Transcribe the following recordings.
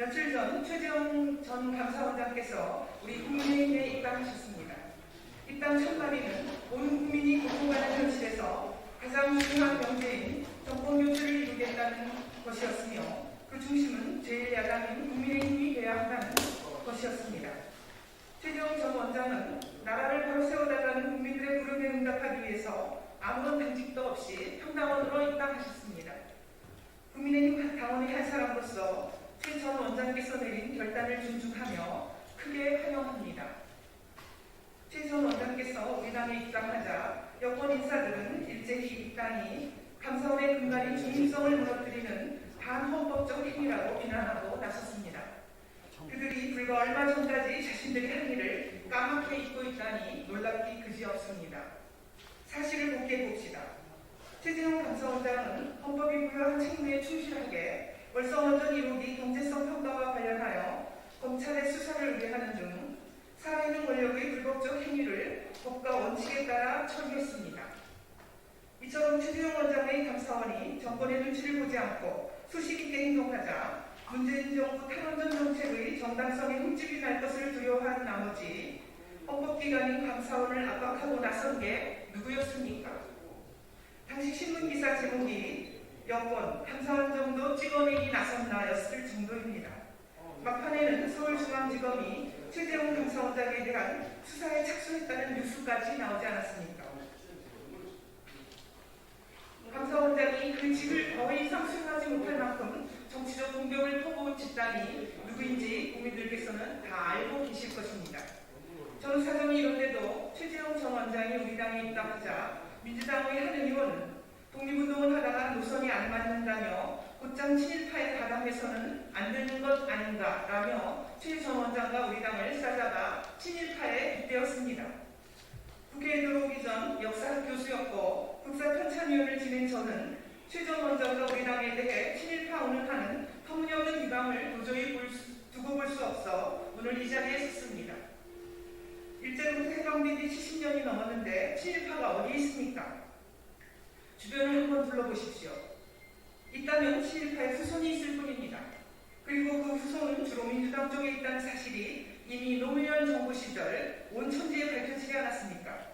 며칠 전 최재형 전 감사원장께서 우리 국민의힘에 입당하셨습니다. 입당 첫마디는 온 국민이 공부하는 현실에서 가장 중요한 명제인 정권 교체를 이루겠다는 것이었으며 그 중심은 제1야당인 국민의힘이 되어야 한다는 것이었습니다. 최재형 전 원장은 나라를 바로 세워달라는 국민들의 부름에 응답하기 위해서 아무런 당직도 없이 평당원으로 입당하셨습니다. 국민의힘 당원의 한 사람으로서 최 전 원장께서 내린 결단을 존중하며 크게 환영합니다. 최 전 원장께서 우리 당에 입당하자 여권 인사들은 일제히 입당이 감사원의 근간인 중립성을 무너뜨리는 반헌법적 행위라고 비난하고 나섰습니다. 그들이 불과 얼마 전까지 자신들이 한 일을 까맣게 잊고 있다니 놀랍기 그지없습니다. 사실을 공개해 봅시다. 최재형 감사원장은 헌법이 부여한 책무에 충실하게 월성원전 1호기 경제성 평가와 관련하여 검찰의 수사를 의뢰하는 등 살아있는 권력의 불법적 행위를 법과 원칙에 따라 처리했습니다. 이처럼 최재형 원장의 감사원이 정권의 눈치를 보지 않고 수식 있게 행동하자 문재인 정부 탈원전 정책의 정당성에 흠집이 날 것을 두려워한 나머지 헌법기관인 감사원을 압박하고 나선 게 누구였습니까? 당시 신문기사 제목이 여권 감사원 정도 찍어내기 나섰나였을 정도입니다. 막판에는 서울중앙지검이 최재형 감사원장에 대한 수사에 착수했다는 뉴스까지 나오지 않았습니까? 감사원장이 그 직을 거의 이상 수행하지 못할 만큼 정치적 공격을 퍼부은 집단이 누구인지 국민들께서는 다 알고 계실 것입니다. 저는 사정이 이런데도 최재형 전 원장이 우리 당에 입당하자 민주당의 한 의원은 독립운동을 하다가 노선이 안 맞는다며 곧장 친일파에 가담해서는 안 되는 것 아닌가라며 최 전 원장과 우리 당을 싸잡아 친일파에 빗대었습니다. 국회에 들어오기 전 역사학 교수였고 국사편찬위원을 지낸 저는 최 전 원장과 우리 당에 대해 친일파 운운하는 터무니없는 비방을 도저히 두고 볼 수 없어 오늘 이 자리에 섰습니다. 일제로부터 해방된 지 70년이 넘었는데 친일파가 어디 있습니까? 주변을 한번 둘러보십시오. 있다면 친일파의 후손이 있을 뿐입니다. 그리고 그 후손은 주로 민주당 쪽에 있다는 사실이 이미 노무현 정부 시절 온 천지에 밝혀지지 않았습니까?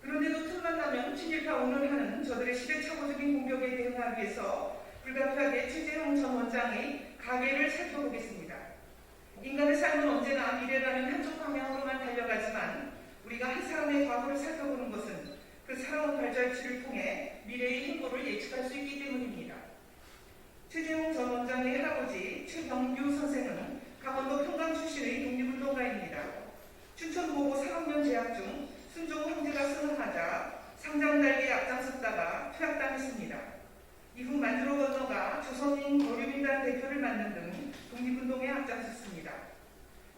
그런데도 틈만 나면 친일파 운운하는 저들의 시대착오적인 공격에 대응하기 위해서 불가피하게 최재형 전 원장의 가계를 살펴보겠습니다. 인간의 삶은 언제나 미래라는 한쪽 방향으로만 달려가지만 우리가 한 사람의 과거를 살펴보는 것은 그 살아온 발자취를 통해 미래의 행보를 예측할 수 있기 때문입니다. 최재형 전 원장의 할아버지 최병규 선생은 강원도 평강 출신의 독립운동가입니다. 춘천고고 3학년 재학 중 순종 황제가 승하하자 상장달기에 앞장섰다가 퇴학당했습니다. 이후 만주로 건너가 조선인 거류민단 대표를 맡는 등 독립운동에 앞장섰습니다.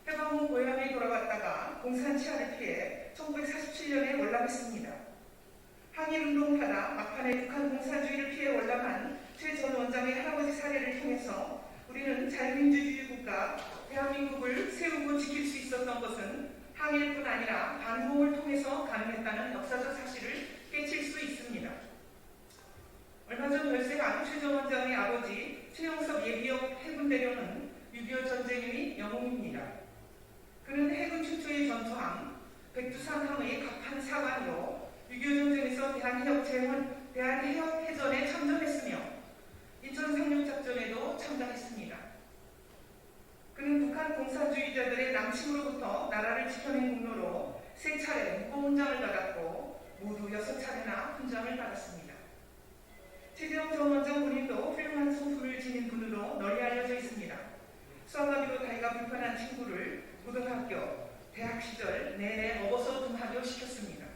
해방 후 고향에 돌아왔다가 공산 치하를 피해 1947년에 월남했습니다. 항일운동하다 막판에 북한 공산주의를 피해 월남한 최 전 원장의 할아버지 사례를 통해서 우리는 자유민주주의 국가 대한민국을 세우고 지킬 수 있었던 것은 항일뿐 아니라 반공을 통해서 가능했다는 역사적 사실을 깨칠 수 있습니다. 얼마 전 별세한 최 전 원장의 아버지 최영섭 예비역 해군대령은 6.25 전쟁의 영웅입니다. 그는 해군 최초의 전투함 백두산함의 갑판 사관으로 6.25 전쟁에서 대한해협해전에 참전했으며 인천 상륙작전에도 참가했습니다. 그는 북한 공산주의자들의 남침으로부터 나라를 지켜낸 공로로 3차례 무고훈장을 받았고 모두 6차례나 훈장을 받았습니다. 최재형 전 원장 본인도 훌륭한 성품을 지닌 분으로 널리 알려져 있습니다. 수학하기로 다리가 불편한 친구를 고등학교, 대학 시절 내내 먹어서 등하교 시켰습니다.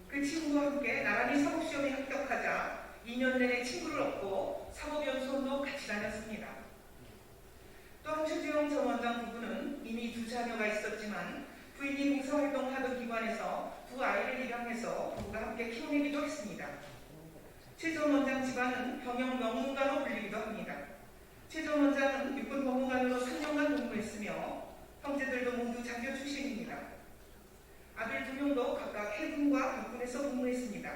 그 친구와 함께 나란히 사법시험에 합격하자 2년 내내 친구를 얻고 사법연수원도 같이 다녔습니다. 또한 최재형 전 원장 부부는 이미 2 자녀가 있었지만 부인이 봉사활동을 하던 기관에서 2 아이를 입양해서 부부가 함께 키워내기도 했습니다. 최 전 원장 집안은 병영 명문가로 불리기도 합니다. 최 전 원장은 육군 법무관으로 3년간 근무했으며 형제들도 모두 장교 출신입니다. 아들 2명도 각각 해군과 육군에서 근무했습니다.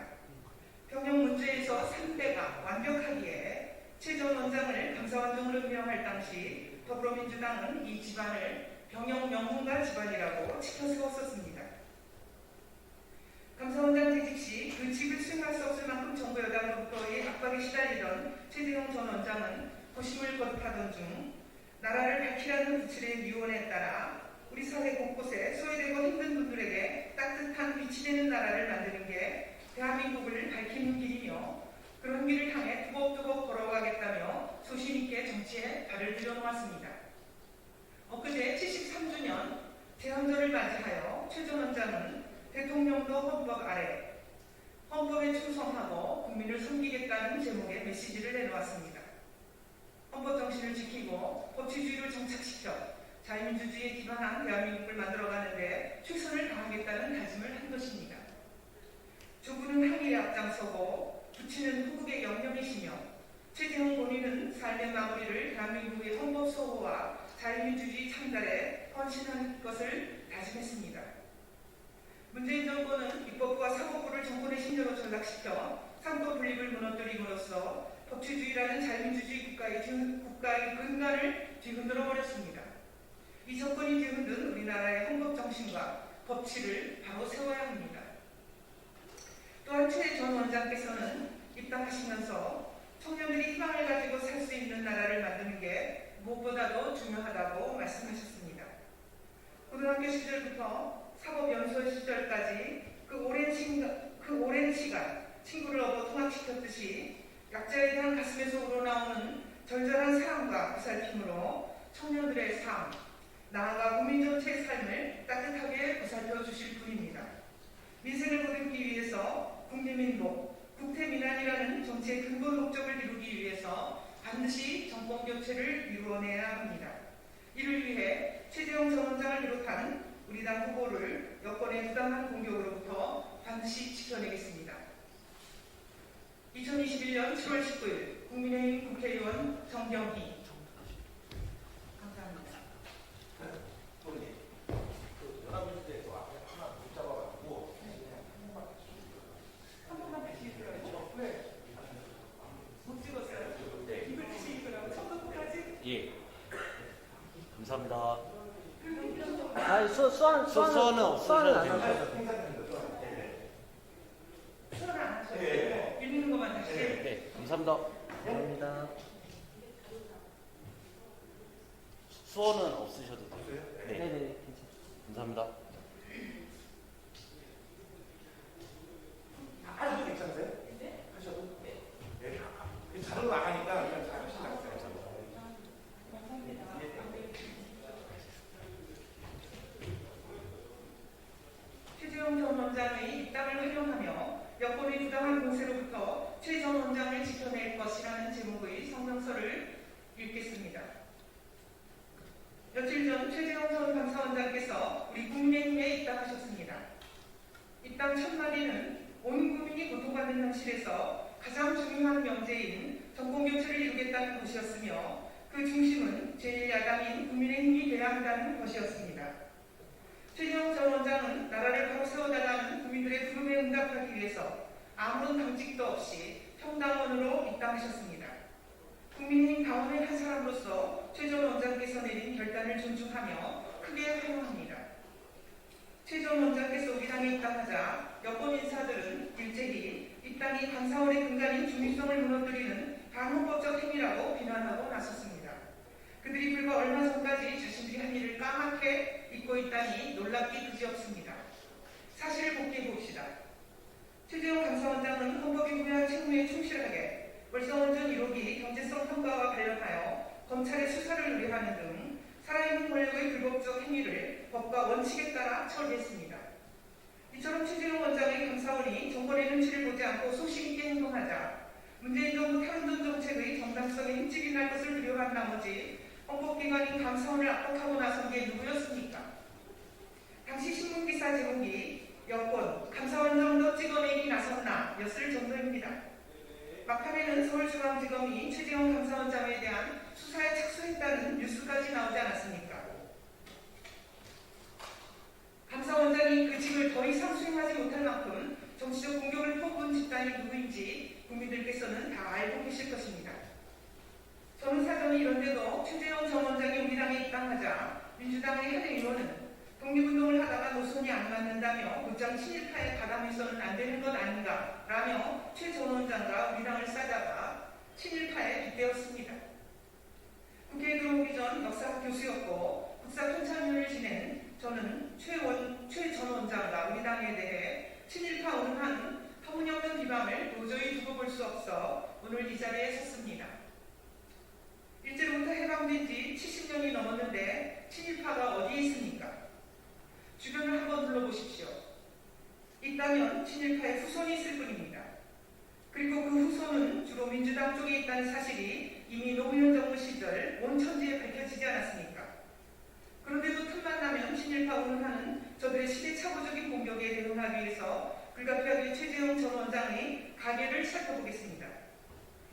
병영 문제에서 3대가 완벽하기에 최 전 원장을 감사원장으로 헌법을 운영할 당시 더불어민주당은 이 집안을 병역 명문가 집안이라고 치켜세웠었습니다. 감사원장 재직 시 그 직을 수행할 수 없을 만큼 정부 여당으로부터의 압박에 시달리던 최재형 전 원장은 고심을 거듭하던 중 나라를 밝히라는 부칠의 유언에 따라 우리 사회 곳곳에 소외되고 힘든 분들에게 따뜻한 빛이 되는 나라를 만드는 게 대한민국을 밝히는 길이며 그런 길을 향해 두벅두벅 걸어가겠다며 소신있게 정치에 발을 들여놓았습니다. 엊그제 73주년 제헌절을 맞이하여 최 전 원장은 대통령도 헌법 아래 헌법에 충성하고 국민을 섬기겠다는 제목의 메시지를 내놓았습니다. 헌법 정신을 지키고 법치주의를 정착시켜 자유민주주의에 기반한 대한민국을 만들어가는데 최선을 다하겠다는 다짐을 한 것입니다. 조국은 항일에 앞장서고 부친은 후국의 영령이시며 최재형 본인은 삶의 마무리를 대한민국의 헌법 소호와 자유민주주의 창달에 헌신한 것을 다짐했습니다. 문재인 정권은 입법부와 사법부를 정권의 신조로 전락시켜 상법 분립을 무너뜨림으로써 법치주의라는 자유민주주의 국가의 근간을 뒤흔들어 버렸습니다. 이 정권이 뒤흔든 우리나라의 헌법 정신과 법치를 바로 세워야 합니다. 또한 최 전 원장께서는 입당하시면서 청년들이 희망을 가지고 살 수 있는 나라를 만드는 게 무엇보다도 중요하다고 말씀하셨습니다. 고등학교 시절부터 사법연수원 시절까지 그 오랜 시간 친구를 업어 통학시켰듯이 약자에 대한 가슴에서 우러나오는 절절한 사랑과 보살핌으로 청년들의 삶, 나아가 국민 전체의 삶을 따뜻하게 보살펴 주실 분입니다. 민생을 보듬기 위해서 국민민복, 국태민안이라는 정치의 근본 목적을 이루기 위해서 반드시 정권 교체를 이루어내야 합니다. 이를 위해 최재형 전 원장을 비롯한 우리 당 후보를 여권의 부당한 공격으로부터 반드시 지켜내겠습니다. 2021년 7월 19일 국민의힘 국회의원 정경희. 감사합니다. 연합뉴스에서 앞에 하나 못 잡아가지고 한 번만 다시 읽으라고? 왜? 못 찍었어요? 네. 입을 다시 읽으라고? 처음부터까지? 예. 감사합니다. 아니 수완은 없으셔도 안 됩니다. 하셔도 수업 안 하셔도 네. 돼요. 읽는 것만 다시. 네, 감사합니다. 됩니다. 수어는 없으셔도 돼요. 네, 네네 괜찮습니다. 감사합니다. 하셔도 괜찮으세요? 네? 하셔도? 네. 자로 나가니까 그냥 잘 하시라고. 최재형 전 원장의 입당을 활용하며 여권의 부당한 공세로부터 최 전 원장을 지켜낼 것이라는 제목의 성명서를 읽겠습니다. 며칠 전 최재형 전 감사원장께서 우리 국민의힘에 입당하셨습니다. 입당 첫날에는 온 국민이 고통받는 현실에서 가장 중요한 명제인 정권교체를 이루겠다는 것이었으며 그 중심은 제1야당인 국민의힘이 돼야 한다는 것이었습니다. 최재형 전 원장은 나라를 바로 세워달라는 국민들의 부름에 응답하기 위해서 아무런 당직도 없이 평당원으로 입당하셨습니다. 국민의힘 당원의 한 사람으로서 최 전 원장께서 내린 결단을 존중하며 크게 환영합니다. 최 전 원장께서 우리 당에 입당하자 여권 인사들은 일제히 입당이 감사원의 근간인 중립성을 무너뜨리는 반헌법적 행위라고 비난하고 나섰습니다. 그들이 불과 얼마 전까지 자신들이 한 일을 까맣게 잊고 있다니 놀랍기 그지없습니다. 사실을 복귀해 봅시다. 최재형 감사원장은 헌법이 부여한 책무에 충실하게 월성원전 1호기 경제성 평가와 관련하여 검찰의 수사를 의뢰하는 등 살아있는 권력의 불법적 행위를 법과 원칙에 따라 처리했습니다. 이처럼 최재형 원장의 감사원이 정권의 눈치를 보지 않고 소신있게 행동하자 문재인 정부 탈원전 정책의 정당성에 흠집이 날 것을 두려워한 나머지 헌법기관인 감사원을 압박하고 나선 게 누구였습니까? 당시 신문기사 제목이 여권 감사원장도 찍어내기 나섰나 였을 정도입니다. 막판에는 서울중앙지검이 최재형 감사원장에 대한 수사에 착수했다는 뉴스까지 나오지 않았습니까? 감사원장이 그 직을 더 이상 수행하지 못할 만큼 정치적 공격을 퍼부은 집단이 누구인지 국민들께서는 다 알고 계실 것입니다. 저는 사전에 이런데도 합당하자 민주당의 한 의원은 독립운동을 하다가 노선이 안 맞는다며 곧장 친일파에 가담해서는 안 되는 것 아닌가라며 최 전 원장과 우리 당을 싸다가 친일파에 빗대었습니다. 국회에 들어오기 전 역사학 교수였고 국사통참위원을 지낸 저는 최 전 원장과 우리 당에 대해 친일파 운운한 터무니없는 비방을 도저히 두고 볼 수 없어 오늘 이 자리에 섰습니다. 일제로부터 해방된 지 70년이 넘었는데 친일파가 어디에 있습니까? 주변을 한번 둘러보십시오. 있다면 친일파의 후손이 있을 뿐입니다. 그리고 그 후손은 주로 민주당 쪽에 있다는 사실이 이미 노무현 정부 시절 온 천지에 밝혀지지 않았습니까? 그런데도 틈만 나면 친일파 운운하는 저들의 시대착오적인 공격에 대응하기 위해서 불가피하게 최재형 전 원장의 가계를 살펴보겠습니다.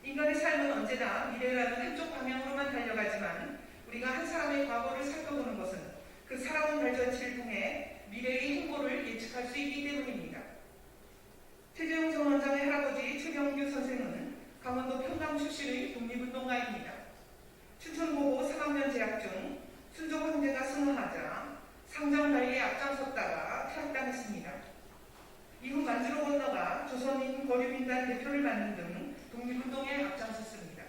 인간의 삶은 언제나 미래라는 한쪽 방향으로만 달려가지만 우리가 한 사람의 과거를 살펴보는 것은 그 살아온 발전치를 통해 미래의 행보를 예측할 수 있기 때문입니다. 최재형 전 원장의 할아버지 최병규 선생은 강원도 평강 출신의 독립운동가입니다. 춘천고고 3학년 재학 중 순종 황제가 승하하자 상정 관리에 앞장섰다가 퇴학당했습니다. 이후 만주로 건너가 조선인 거류민단 대표를 맡는 등 독립운동에 앞장섰습니다.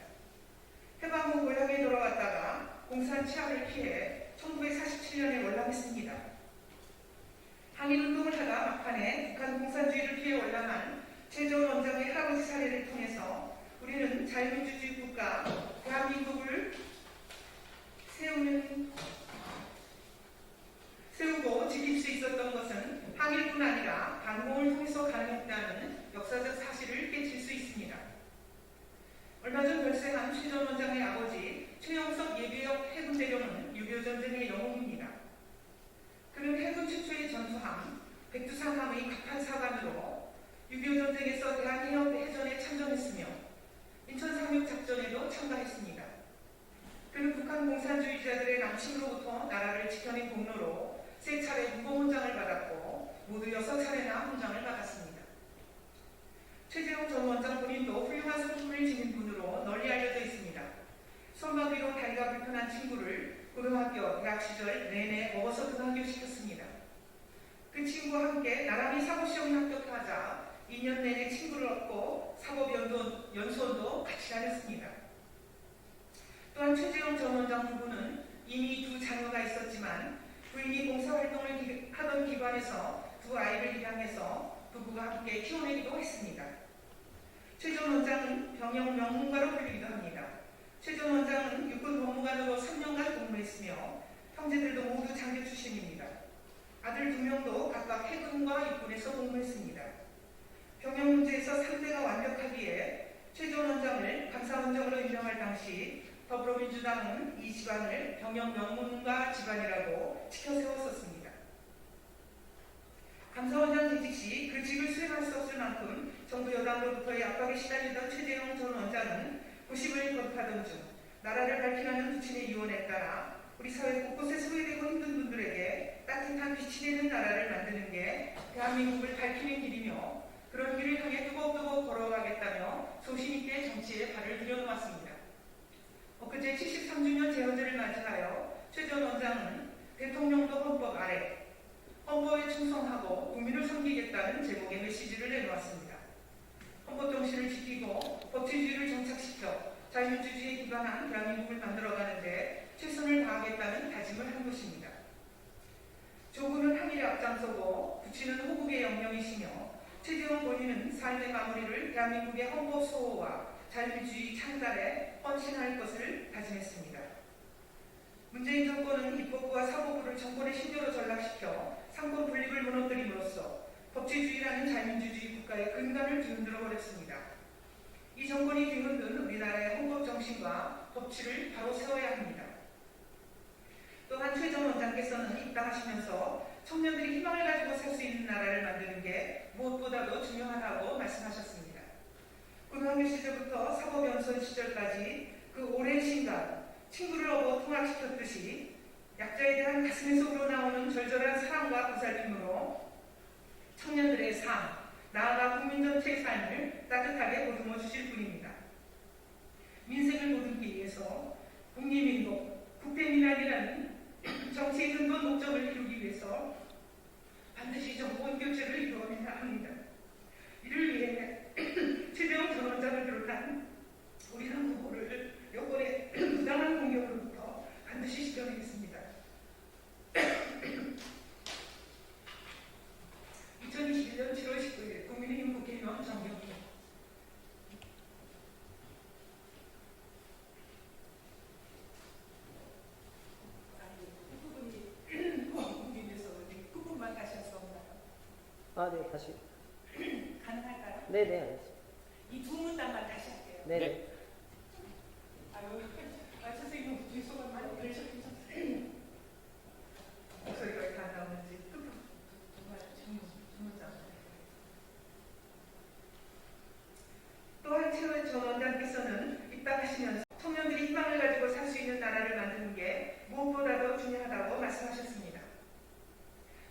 해방 후 고향에 돌아왔다가 공산 치하를 피해 1947년에 월남했습니다. 항일운동을 하다 막판에 북한 공산주의를 피해 월남한 최 전 원장의 할아버지 사례를 통해서 우리는 자유민주주의 국가 대한민국을 세우고 지킬 수 있었던 것은 항일뿐 아니라 반공을 통해서 가능했다는 역사적 사실을 깨칠 수 있습니다. 얼마 전 별세한 최 전 원장의 아버지 최영석 예비역 해군대령은 6.25 전쟁의 영웅입니다. 그는 해군 최초의 전투함 백두산함의 갑판사관으로 6.25 전쟁에서 대한해협 해전에 참전했으며 인천 상륙 작전에도 참가했습니다. 그는 북한 공산주의자들의 남침으로부터 나라를 지켜낸 공로로 3차례 무공훈장을 받았고 모두 6차례나 훈장을 받았습니다. 최재형 전 원장 본인도 훌륭한 성품을 지닌 분으로 널리 알려져 있습니다. 손마비로 다리가 불편한 친구를 고등학교, 대학 시절 내내 먹어서 등하교시켰습니다. 그 친구와 함께 나란히 사법시험에 합격하자 2년 내내 친구를 얻고 사법연수원도 같이 다녔습니다. 또한 최재형 전 원장 부부는 이미 2 자녀가 있었지만 부인이 봉사활동을 하던 기관에서 2 아이를 입양해서 부부가 함께 키워내기도 했습니다. 최 전 원장은 병영 명문가로 불리기도 합니다. 최 전 원장은 육군 법무관으로 3년간 근무했으며 형제들도 모두 장교 출신입니다. 아들 2명도 각각 해군과 육군에서 복무했습니다. 병영 문제에서 상대가 완벽하기에 최 전 원장을 감사원장으로 임명할 당시 더불어민주당은 이 집안을 병영 명문가 집안이라고 치켜세웠었습니다. 감사원장 재직 시 그 직을 수행할 수 없을 만큼 정부 여당으로부터의 압박에 시달리던 최재형 전 원장은 90을 거듭하던 중 나라를 밝히라는 부친의 유언에 따라 우리 사회 곳곳에 소외되고 힘든 분들에게 따뜻한 빛이 되는 나라를 만드는 게 대한민국을 밝히는 길이며 그런 길을 향해 뚜벅뚜벅 걸어가겠다며 소신있게 정치에 발을 들여놓았습니다. 엊그제 73주년 재헌절을 맞이하여 최 전 원장은 대통령도 헌법 아래 헌법에 충성하고 국민을 섬기겠다는 제목의 메시지를 내놓았습니다. 헌법 정신을 지키고 법치주의를 정착시켜 자유민주주의에 기반한 대한민국을 만들어가는데 최선을 다하겠다는 다짐을 한 것입니다. 조국은 항일에 앞장서고 부친은 호국의 영령이시며 최재형 본인은 삶의 마무리를 대한민국의 헌법 수호와 자유민주주의 창달에 헌신할 것을 다짐했습니다. 문재인 정권은 입법부와 사법부를 정권의 신조로 전락시켜 상권 분립을 무너뜨림으로써 법치주의라는 자유민주주의 국가의 근간을 뒤흔들어 버렸습니다. 이 정권이 뒤흔든 우리나라의 헌법 정신과 법치를 바로 세워야 합니다. 또한 최 전 원장께서는 입당하시면서 청년들이 희망을 가지고 살 수 있는 나라를 만드는 게 무엇보다도 중요하다고 말씀하셨습니다. 고등학교 시절부터 사법연수원 시절까지 그 오랜 시간 친구를 업어 통학시켰듯이 약자에 대한 가슴에서 우러나오는 절절한 사랑과 보살핌으로 청년들의 삶, 나아가 국민 전체의 삶을 따뜻하게 보듬어 주실 분입니다. 민생을 보듬기 위해서 국민민복, 국대민안이라는 정치의 근본 목적을 이루기 위해서 반드시 정권 교체를 이루어내야 합니다. 이를 위해 최재형 전 원장을 비롯한 우리 당 후보를 여권의 부당한 공격으로부터 반드시 지켜내겠습니다. 2021년 7월 19일 국민의힘 국회의원 정경희. 국민에서 끝분만 다시 할 수 없나요? 아, 네, 다시. 가능할까요? 네네, 알겠습니다. 이 두 문단만 다시 할게요. 네네. 아유, 선생님 죄송한 말 들으셨죠? 목소리가 왜 안 나오는지 정말 주문장. 또한 최원 전 원장께서는 입당하시면서 청년들이 희망을 가지고 살 수 있는 나라를 만드는 게 무엇보다도 중요하다고 말씀하셨습니다.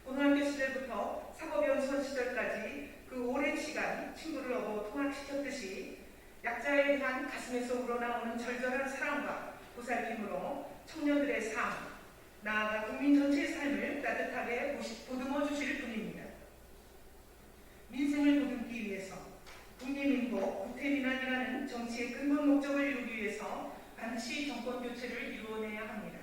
고등학교 시절부터 사법연수원 시절까지 그 오랜 시간 친구를 업어 통학시켰듯이 약자에 대한 가슴에서 우러나오는 절절한 사랑과 보살핌으로 청년들의 삶, 나아가 국민 전체의 삶을 따뜻하게 보듬어 주실 분입니다. 민생을 보듬기 위해서 국민민복, 국태민안이라는 정치의 근본 목적을 이루기 위해서 반드시 정권 교체를 이루어내야 합니다.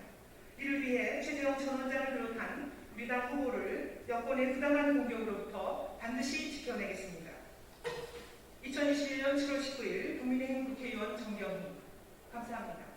이를 위해 최재형 전 원장을 비롯한 우리 당 후보를 여권의 부당한 공격으로부터 반드시 지켜내겠습니다. 2021년 7월 19일 국민의힘 국회의원 정경희. 감사합니다.